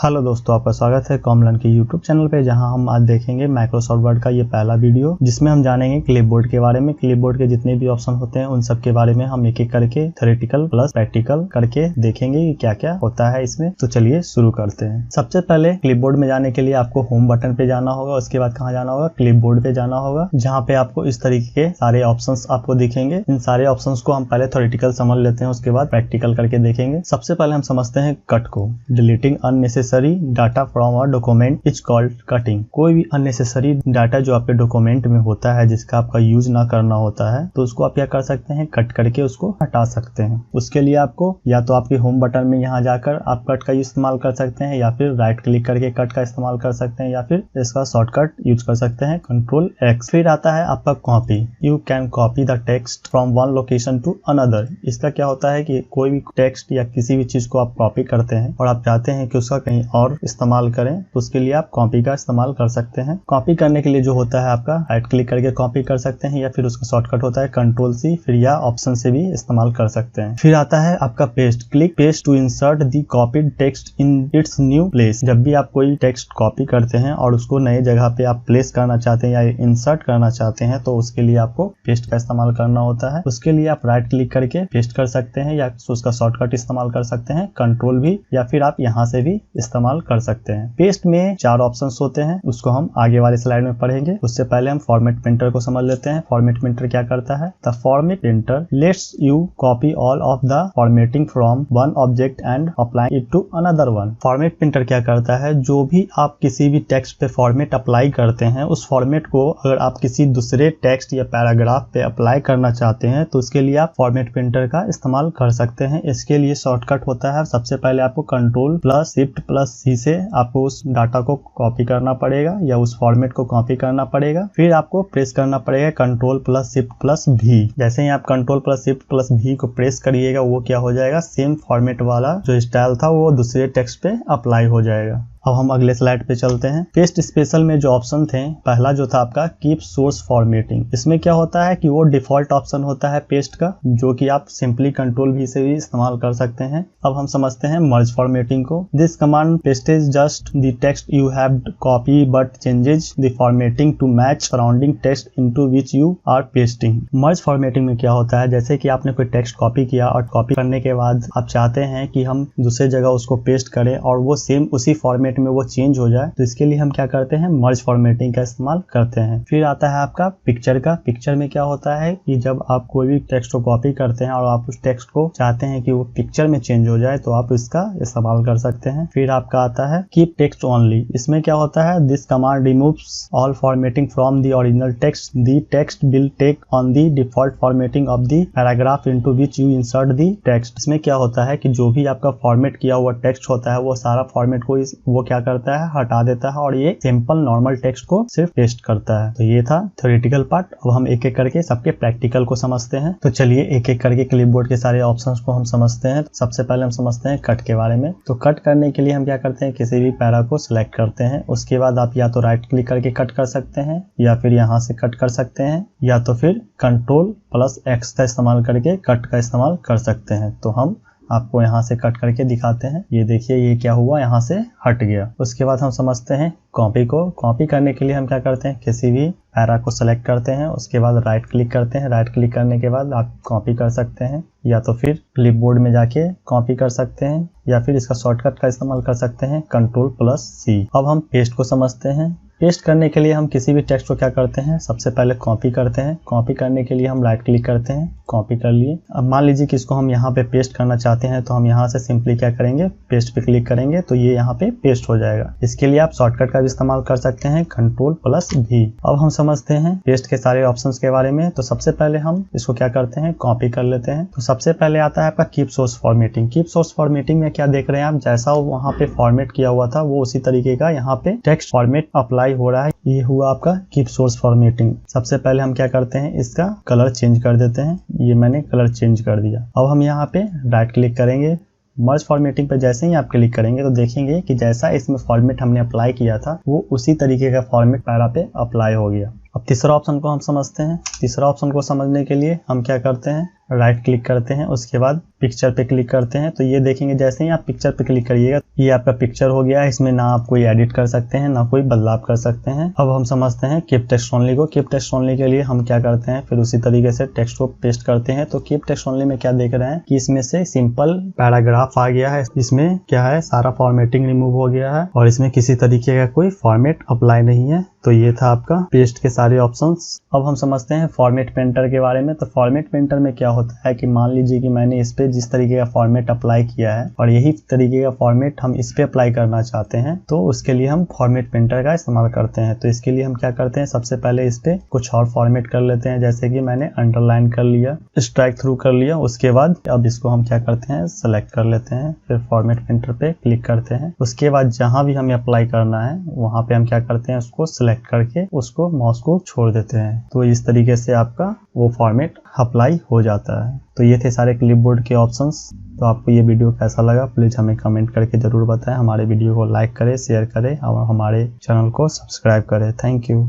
Hello दोस्तों, आपका स्वागत है कॉमलन के यूट्यूब चैनल पे, जहां हम आज देखेंगे माइक्रोसॉफ्ट वर्ड का ये पहला वीडियो, जिसमें हम जानेंगे क्लिपबोर्ड के बारे में। क्लिपबोर्ड के जितने भी ऑप्शन होते हैं उन सब के बारे में हम एक एक करके थ्योरेटिकल प्लस प्रैक्टिकल करके देखेंगे कि क्या क्या होता है इसमें। तो चलिए शुरू करते हैं। सबसे पहले क्लिपबोर्ड में जाने के लिए आपको होम बटन पे जाना होगा। उसके बाद कहाँ जाना होगा? क्लिपबोर्ड पे जाना होगा, जहाँ पे आपको इस तरीके के सारे ऑप्शन आपको दिखेंगे। इन सारे ऑप्शन को हम पहले थ्योरेटिकल समझ लेते हैं, उसके बाद प्रैक्टिकल करके देखेंगे। सबसे पहले हम समझते हैं कट को। Deleting unnecessary data from a document is called cutting. कोई भी अननेसेसरी डाटा जो आपके डॉक्यूमेंट में होता है, जिसका आपका यूज ना करना होता है, तो उसको आप क्या कर सकते हैं? कट करके उसको हटा सकते हैं। उसके लिए आपको या तो आपके होम बटन में यहाँ जाकर आप कट का इस्तेमाल कर सकते हैं, या फिर राइट क्लिक करके कट का इस्तेमाल कर सकते हैं, या फिर इसका शॉर्टकट यूज कर सकते हैं Ctrl+X। फिर आता है आपका copy. You can copy the text from one location to another. इसका क्या होता है कि कोई भी टेक्स्ट या किसी भी चीज को आप कॉपी करते हैं और आप चाहते हैं कि उसका कहीं और इस्तेमाल करें, तो उसके लिए आप कॉपी का इस्तेमाल कर सकते हैं। कॉपी करने के लिए जो होता है आपका राइट क्लिक करके कॉपी कर सकते हैं, या फिर उसका शॉर्टकट होता है Ctrl+C, फिर या ऑप्शन से भी इस्तेमाल कर सकते हैं। फिर आता है आपका paste. Click paste to insert the copied text in its new place. जब भी आप कोई टेक्स्ट कॉपी करते हैं और उसको नए जगह पे आप प्लेस करना चाहते हैं या इंसर्ट करना चाहते हैं, तो उसके लिए आपको पेस्ट का इस्तेमाल करना होता है। उसके लिए आप राइट क्लिक करके पेस्ट कर सकते हैं, या उसका शॉर्टकट इस्तेमाल कर सकते हैं Ctrl भी, या फिर आप यहाँ से भी इस्तेमाल कर सकते हैं। पेस्ट में 4 ऑप्शंस होते हैं, उसको हम आगे वाले स्लाइड में पढ़ेंगे। उससे पहले हम फॉर्मेट प्रिंटर को समझ लेते हैं। फॉर्मेट प्रिंटर क्या करता है? The format printer lets you copy all of the formatting from one object and apply it to another one. Format printer क्या करता है? जो भी आप किसी भी टेक्स्ट पे फॉर्मेट अप्लाई करते हैं, उस फॉर्मेट को अगर आप किसी दूसरे टेक्स्ट या पैराग्राफ पे अप्लाई करना चाहते हैं, तो उसके लिए आप फॉर्मेट प्रिंटर का इस्तेमाल कर सकते हैं। इसके लिए शॉर्टकट होता है, सबसे पहले आपको Ctrl+Shift+C से आपको उस डाटा को कॉपी करना पड़ेगा या उस फॉर्मेट को कॉपी करना पड़ेगा। फिर आपको प्रेस करना पड़ेगा Ctrl+Shift+V। जैसे ही आप Ctrl+Shift+V को प्रेस करिएगा, वो क्या हो जाएगा? सेम फॉर्मेट वाला जो स्टाइल था वो दूसरे टेक्स्ट पे अप्लाई हो जाएगा। अब हम अगले स्लाइड पे चलते हैं। पेस्ट स्पेशल में जो ऑप्शन थे, पहला जो था आपका कीप सोर्स फॉर्मेटिंग। इसमें क्या होता है कि वो डिफॉल्ट ऑप्शन होता है पेस्ट का, जो कि आप सिंपली Ctrl+V से भी इस्तेमाल कर सकते हैं। अब हम समझते हैं मर्ज फॉर्मेटिंग को। This command pastes just the text you have copy but changes the formatting to match surrounding text into which you are pasting. Merge formatting में क्या होता है? जैसे कि आपने कोई टेक्स्ट कॉपी किया और कॉपी करने के बाद आप चाहते हैं कि हम दूसरे जगह उसको पेस्ट करें और वो सेम उसी फॉर्मेट में वो चेंज हो जाए, तो इसके लिए हम क्या करते हैं? मर्ज फॉर्मेटिंग का इस्तेमाल करते हैं। फिर आता है आपका पिक्चर का। पिक्चर में क्या होता है कि जब आप कोई भी टेक्स्ट को कॉपी करते हैं और आप उस टेक्स्ट को चाहते हैं कि वो पिक्चर में चेंज हो जाए, तो आप इसका इस्तेमाल कर सकते हैं। फिर आपका आता है कीप टेक्स्ट ओनली। इसमें क्या होता है? This command removes all formatting from the original text. The text will take on the default formatting of the paragraph into which you insert the text. इसमें क्या होता है कि जो भी आपका फॉर्मेट किया हुआ टेक्स्ट होता है, वो सारा फॉर्मेट को वो क्या करता है? हटा देता है, और ये सिंपल नॉर्मल टेक्स्ट को सिर्फ पेस्ट करता है। तो ये था थ्योरेटिकल पार्ट। अब हम एक एक करके सबके प्रैक्टिकल को समझते हैं। तो चलिए एक एक करके क्लिपबोर्ड के सारे ऑप्शंस को हम समझते हैं। सबसे पहले हम समझते हैं कट के बारे में। तो कट करने के लिए हम क्या करते हैं? किसी भी पैरा को सिलेक्ट करते हैं। उसके बाद आप या तो राइट क्लिक करके कट कर सकते हैं, या फिर यहाँ से कट कर सकते हैं, या तो फिर Ctrl+X का इस्तेमाल करके कट का इस्तेमाल कर सकते हैं। तो हम आपको यहाँ से कट करके दिखाते हैं। ये देखिए, ये क्या हुआ? यहाँ से हट गया। उसके बाद हम समझते हैं कॉपी को। कॉपी करने के लिए हम क्या करते हैं? किसी भी पैरा को सेलेक्ट करते हैं, उसके बाद राइट क्लिक करते हैं। राइट क्लिक करने के बाद आप कॉपी कर सकते हैं, या तो फिर क्लिपबोर्ड में जाके कॉपी कर सकते हैं, या फिर इसका शॉर्टकट का इस्तेमाल कर सकते हैं Ctrl+C। अब हम पेस्ट को समझते हैं। पेस्ट करने के लिए हम किसी भी टेक्स्ट को क्या करते हैं? सबसे पहले कॉपी करते हैं। कॉपी करने के लिए हम राइट क्लिक करते हैं, कॉपी कर लिए। अब मान लीजिए कि इसको हम यहाँ पे पेस्ट करना चाहते हैं, तो हम यहाँ से सिंपली क्या करेंगे? पेस्ट पे क्लिक करेंगे, तो ये यहाँ पे पेस्ट हो जाएगा। इसके लिए आप शॉर्टकट का भी इस्तेमाल कर सकते हैं Ctrl+V। अब हम समझते हैं पेस्ट के सारे ऑप्शंस के बारे में। तो सबसे पहले हम इसको क्या करते हैं? कॉपी कर लेते हैं। तो सबसे पहले आता है आपका keep source formatting. Keep source formatting में क्या देख रहे हैं आप? जैसा वहाँ पे फॉर्मेट किया हुआ था, वो उसी तरीके का यहाँ पे टेक्स्ट फॉर्मेट अप्लाई हो रहा है। ये हुआ आपका कीप सोर्स फॉर्मेटिंग। सबसे पहले हम क्या करते हैं? इसका कलर चेंज कर देते हैं। ये मैंने कलर चेंज कर दिया। अब हम यहाँ पे राइट क्लिक करेंगे। मर्ज फॉर्मेटिंग पे जैसे ही आप क्लिक करेंगे, तो देखेंगे कि जैसा इसमें फॉर्मेट हमने अप्लाई किया था, वो उसी तरीके का फॉर्मेट पैरा पे अप्लाई हो गया। अब तीसरा ऑप्शन को हम समझते हैं। तीसरा ऑप्शन को समझने के लिए हम क्या करते हैं? राइट क्लिक करते हैं, उसके बाद पिक्चर पे क्लिक करते हैं। तो ये देखेंगे जैसे ही आप पिक्चर पे क्लिक करिएगा ये आपका पिक्चर हो गया है। इसमें ना आप कोई एडिट कर सकते हैं ना कोई बदलाव कर सकते हैं। अब हम समझते हैं कीप टेक्स्ट ओनली को। कीप टेक्स्ट ओनली के लिए हम क्या करते हैं, फिर उसी तरीके से टेक्स्ट को पेस्ट करते हैं। तो कीप टेक्स्ट ओनली में क्या देख रहे हैं कि इसमें से सिंपल पैराग्राफ आ गया है। इसमें क्या है, सारा फॉर्मेटिंग रिमूव हो गया है और इसमें किसी तरीके का कोई फॉर्मेट अप्लाई नहीं है। तो ये था आपका पेस्ट के सारे ऑप्शंस। अब हम समझते हैं फॉर्मेट पेंटर के बारे में। तो फॉर्मेट पेंटर में क्या होता है कि मान लीजिए कि मैंने इस पे जिस तरीके का फॉर्मेट अप्लाई किया है और यही तरीके का फॉर्मेट हम इस पे अप्लाई करना चाहते हैं, तो उसके लिए हम फॉर्मेट पेंटर का इस्तेमाल करते हैं। तो इसके लिए हम क्या करते हैं, सबसे पहले इस पे कुछ और फॉर्मेट कर लेते हैं। जैसे कि मैंने अंडरलाइन कर लिया, स्ट्राइक थ्रू कर लिया। उसके बाद अब इसको हम क्या करते हैं, सेलेक्ट कर लेते हैं, फिर फॉर्मेट पेंटर पे क्लिक करते हैं। उसके बाद जहां भी हमें अप्लाई करना है वहां पे हम क्या करते हैं, उसको सिलेक्ट करके उसको माउस को छोड़ देते हैं। तो इस तरीके से आपका वो फॉर्मेट अप्लाई हो जाता है। तो ये थे सारे क्लिपबोर्ड के ऑप्शंस। तो आपको ये वीडियो कैसा लगा प्लीज़ हमें कमेंट करके ज़रूर बताएं। हमारे वीडियो को लाइक करें, शेयर करें और हमारे चैनल को सब्सक्राइब करें। Thank you.